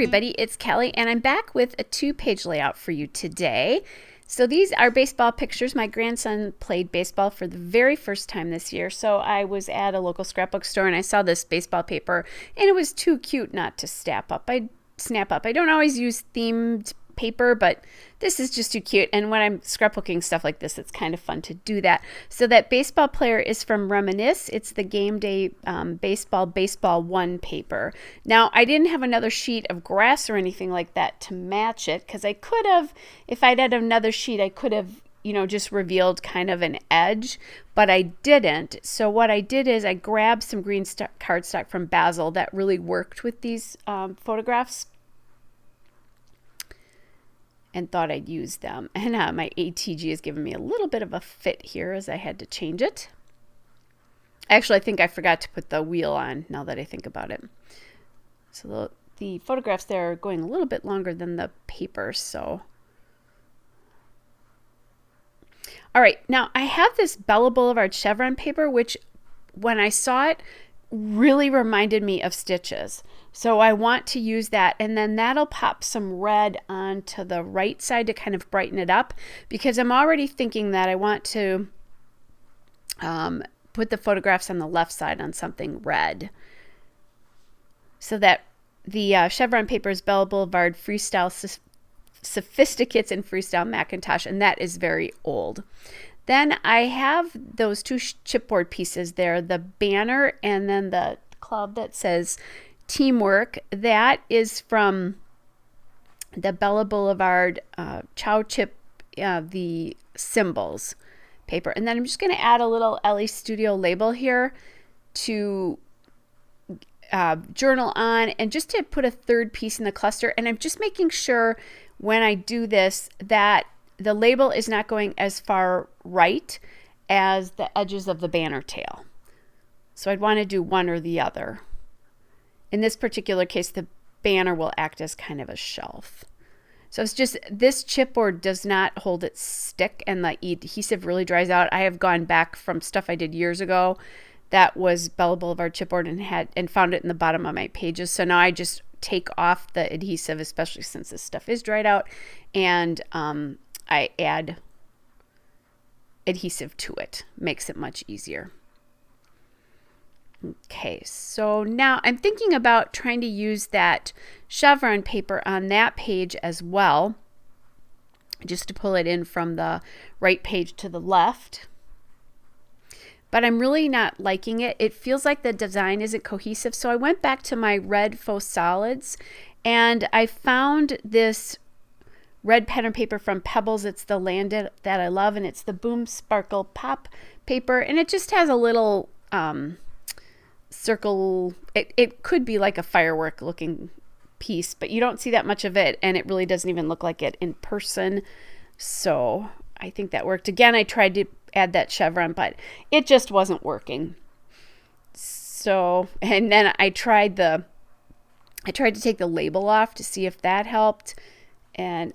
everybody, it's Kelly, and I'm back with a 2-page layout for you today. So these are baseball pictures. My grandson played baseball for the very first time this year, so I was at a local scrapbook store and I saw this baseball paper, and it was too cute not to snap up. I don't always use themed paper, but this is just too cute, and when I'm scrapbooking stuff like this, it's kind of fun to do that. So that baseball player is from Reminisce. It's the Game Day Baseball 1 paper. Now, I didn't have another sheet of grass or anything like that to match it, because I could have, if I'd had another sheet, I could have, just revealed kind of an edge, but I didn't. So what I did is I grabbed some green cardstock from Basil that really worked with these photographs, and thought I'd use them. And my ATG has given me a little bit of a fit here as I had to change it. Actually, I think I forgot to put the wheel on now that I think about it. So the photographs there are going a little bit longer than the paper. So, all right, now I have this Bella Boulevard chevron paper, which when I saw it really reminded me of Stitches. So I want to use that, and then that'll pop some red onto the right side to kind of brighten it up, because I'm already thinking that I want to put the photographs on the left side on something red. So that the chevron paper is Bella Boulevard Freestyle Sophisticates and Freestyle Macintosh, and that is very old. Then I have those two chipboard pieces there, the banner and then the club that says Teamwork. That is from the Bella Boulevard Chow Chip, the symbols paper. And then I'm just going to add a little LA Studio label here to journal on, and just to put a third piece in the cluster. And I'm just making sure when I do this that the label is not going as far right as the edges of the banner tail. So I'd want to do one or the other. In this particular case, the banner will act as kind of a shelf. So it's just, this chipboard does not hold its stick, and the adhesive really dries out. I have gone back from stuff I did years ago that was Bella Boulevard chipboard and found it in the bottom of my pages. So now I just take off the adhesive, especially since this stuff is dried out, and I add adhesive to it. Makes it much easier. Okay, so now I'm thinking about trying to use that chevron paper on that page as well, just to pull it in from the right page to the left. But I'm really not liking it. It feels like the design isn't cohesive. So I went back to my red faux solids, and I found this red pattern paper from Pebbles. It's the Landed that I love, and it's the Boom Sparkle Pop paper, and it just has a little circle. It could be like a firework looking piece, but you don't see that much of it, and it really doesn't even look like it in person. So I think that worked. Again, I tried to add that chevron, but it just wasn't working. So, and then I tried to take the label off to see if that helped, and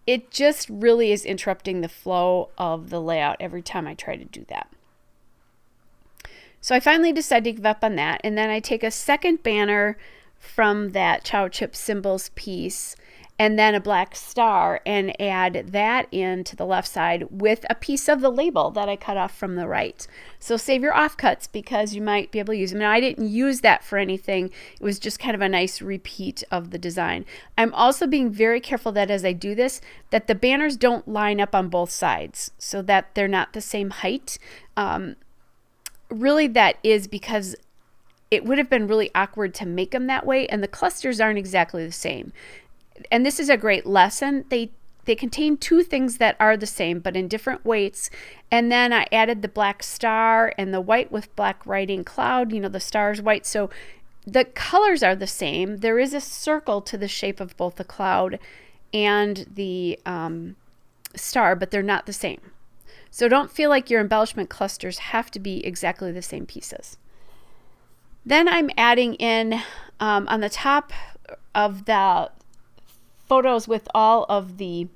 it just really is interrupting the flow of the layout every time I try to do that. So I finally decided to give up on that, and then I take a second banner from that Chow Chip Symbols piece, and then a black star, and add that into the left side with a piece of the label that I cut off from the right. So save your offcuts, because you might be able to use them. Now, I didn't use that for anything. It was just kind of a nice repeat of the design. I'm also being very careful that as I do this, that the banners don't line up on both sides, so that they're not the same height. Really, that is because it would have been really awkward to make them that way, and the clusters aren't exactly the same. And this is a great lesson. They contain two things that are the same, but in different weights. And then I added the black star and the white with black writing cloud. The star's white. So the colors are the same. There is a circle to the shape of both the cloud and the star, but they're not the same. So don't feel like your embellishment clusters have to be exactly the same pieces. Then I'm adding in on the top of the photos with all of the,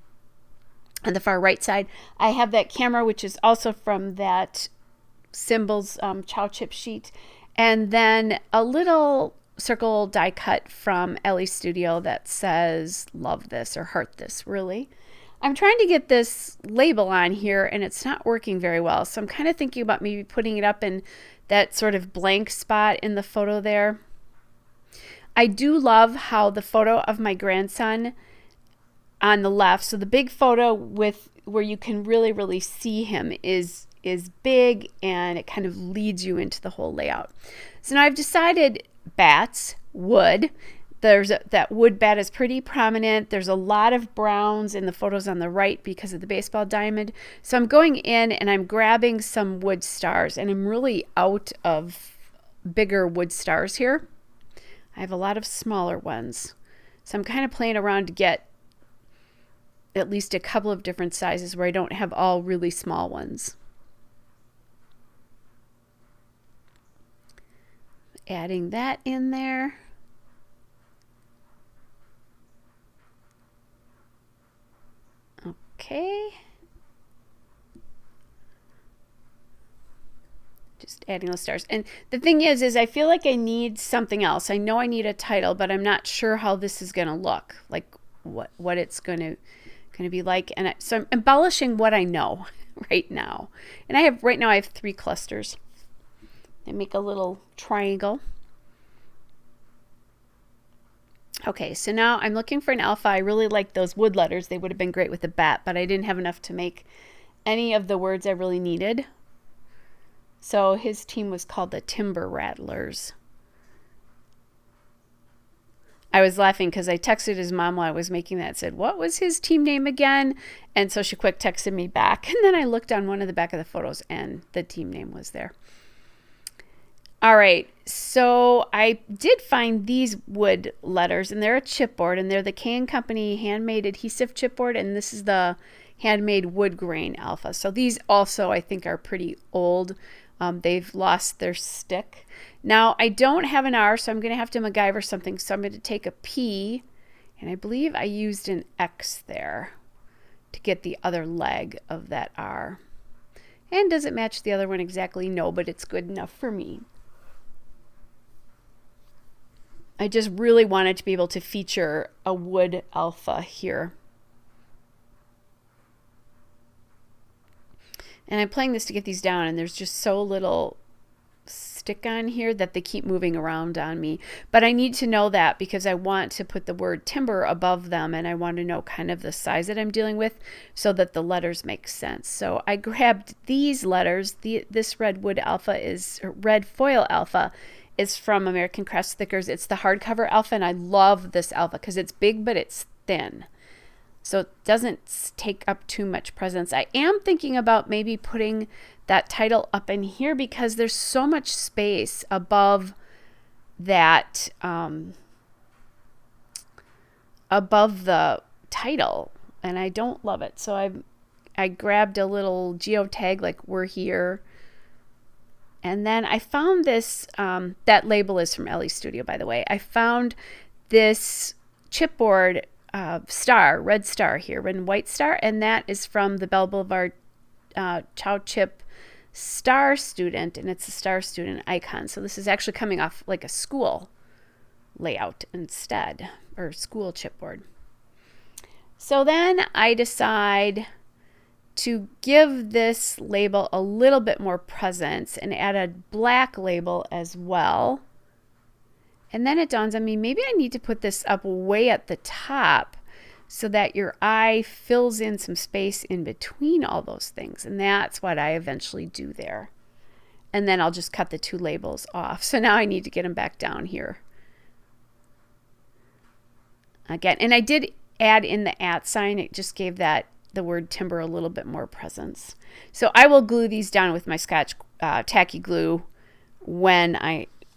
on the far right side, I have that camera, which is also from that Symbols Chow Chip sheet, and then a little circle die cut from Ellie Studio that says love this or heart this, really. I'm trying to get this label on here and it's not working very well. So I'm kind of thinking about maybe putting it up in that sort of blank spot in the photo there. I do love how the photo of my grandson on the left, so the big photo with where you can really see him is big, and it kind of leads you into the whole layout. So now I've decided bats, wood. That wood bat is pretty prominent. There's a lot of browns in the photos on the right because of the baseball diamond. So I'm going in and I'm grabbing some wood stars, and I'm really out of bigger wood stars here. I have a lot of smaller ones. So I'm kind of playing around to get at least a couple of different sizes where I don't have all really small ones. Adding that in there. Okay. Just adding those stars. And the thing is I feel like I need something else. I know I need a title, but I'm not sure how this is going to look, like what it's going to be like. And so I'm embellishing what I know right now. And right now I have 3 clusters. I make a little triangle. Okay, so now I'm looking for an alpha. I really like those wood letters. They would have been great with the bat, but I didn't have enough to make any of the words I really needed. So his team was called the Timber Rattlers. I was laughing because I texted his mom while I was making that, said, what was his team name again? And so she quick texted me back. And then I looked on one of the back of the photos and the team name was there. All right, so I did find these wood letters, and they're a chipboard, and they're the K & Company handmade adhesive chipboard, and this is the handmade wood grain alpha. So these also I think are pretty old. They've lost their stick. Now I don't have an R, so I'm going to have to MacGyver something. So I'm going to take a P, and I believe I used an X there to get the other leg of that R. And does it match the other one exactly? No, but it's good enough for me. I just really wanted to be able to feature a wood alpha here. And I'm playing this to get these down, and there's just so little stick on here that they keep moving around on me. But I need to know that because I want to put the word timber above them, and I want to know kind of the size that I'm dealing with so that the letters make sense. So I grabbed these letters. This red wood alpha is, or red foil alpha is from American Crafts Thickers. It's the hardcover alpha, and I love this alpha because it's big but it's thin. So it doesn't take up too much presence. I am thinking about maybe putting that title up in here because there's so much space above that, above the title, and I don't love it. So I grabbed a little geotag like we're here. And then I found this, that label is from Ellie Studio, by the way. I found this chipboard star, red star here, red and white star, and that is from the Bell Boulevard Chow Chip Star Student, and it's a Star Student icon. So this is actually coming off like a school layout instead, or school chipboard. So then I decide to give this label a little bit more presence and add a black label as well. And then it dawns on me, maybe I need to put this up way at the top so that your eye fills in some space in between all those things. And that's what I eventually do there. And then I'll just cut the 2 labels off. So now I need to get them back down here. Again, and I did add in the @ sign. It just gave that the word timber a little bit more presence. So I will glue these down with my Scotch tacky glue when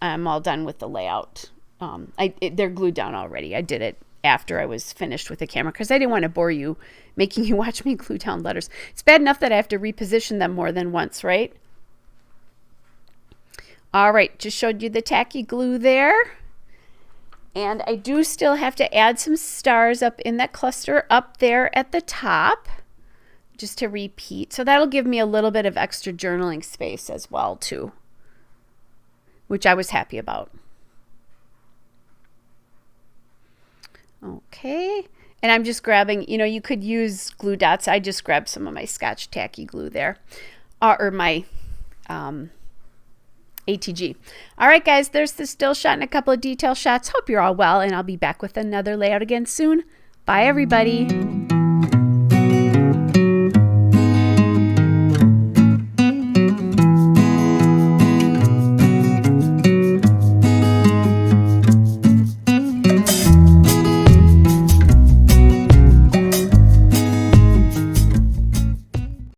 I'm all done with the layout. They're glued down already. I did it after I was finished with the camera because I didn't want to bore you making you watch me glue down letters. It's bad enough that I have to reposition them more than once, right? All right, just showed you the tacky glue there. And I do still have to add some stars up in that cluster up there at the top, just to repeat. So that'll give me a little bit of extra journaling space as well too, which I was happy about. Okay. And I'm just grabbing, you know, you could use glue dots. I just grabbed some of my Scotch Tacky glue there, or my ATG. All right, guys, there's the still shot and a couple of detail shots. Hope you're all well, and I'll be back with another layout again soon. Bye, everybody.